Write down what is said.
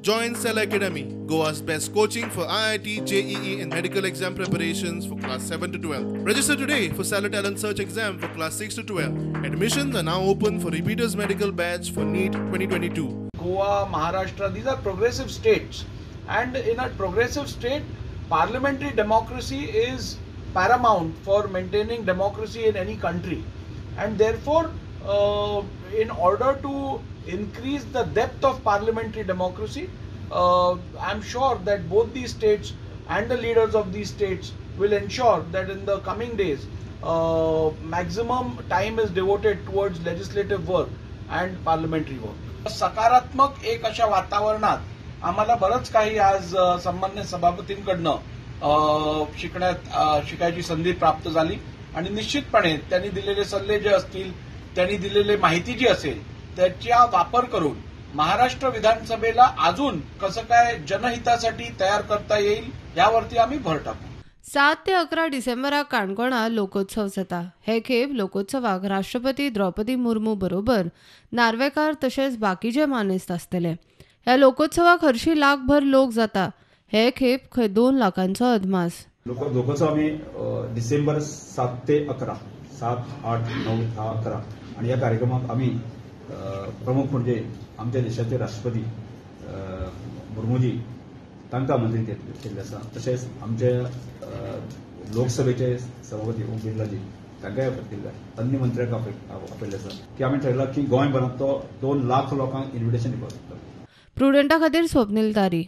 Join Cell Academy, Goa's best coaching for IIT, JEE and medical exam preparations for class 7 to 12. Register today for Cell Talent Search exam for class 6 to 12. Admissions are now open for repeaters medical batch for NEET 2022. Goa, Maharashtra, these are progressive states, and in a progressive state, parliamentary democracy is paramount for maintaining democracy in any country, and therefore in order to increase the depth of parliamentary democracy, I am sure that both these states and the leaders of these states will ensure that in the coming days maximum time is devoted towards legislative work and parliamentary work. सकारात्मक एक अशा वातावरणात आम्हाला बरंच काही आज सन्मान्य सभापतींकडनं शिकायची संधी प्राप्त झाली आणि निश्चितपणे त्यांनी दिलेले सल्ले जे असतील, त्यांनी दिलेली माहिती जी असेल त्याचा वापर करून महाराष्ट्र विधानसभेला अजून कसं काय जनहितासाठी तयार करता येईल यावरती आम्ही भर टाकू. 7 ते 11 डिसेंबराक काणकोणा लोकोत्सव जाता. हे खेप लोकोत्सवाक राष्ट्रपती द्रौपदी मुर्मू बरोबर नार्वेकार तशेंच बाकीचे मानेस्त आसतले. ह्या लोकोत्सवाक हरशी लाखभर लोक जाता. हे खेप खंय 2 लाखांचो अदमास. लोकोत्सव आम्ही डिसेंबर 7 ते 11, 7, 8, 9, 10, 11 आणि या कार्यक्रमात आम्ही प्रमुख म्हणजे आमच्या देशाचे राष्ट्रपती मुर्मूजी तांकां आमंत्रीत केल्ले आसा. तशेंच आमचे लोकसभेचे सभापती ओम बिर्लाजी तांकांय आपयल्ले, अन्य मंत्र्यांक आपयल्ले आसा की आमी ठरयलां की गोंयभरांत तो 2 लाख लोकांक इन्व्हिटेशन दिवपाक शकता. प्रुडंटा खातीर स्वप्नील तारी.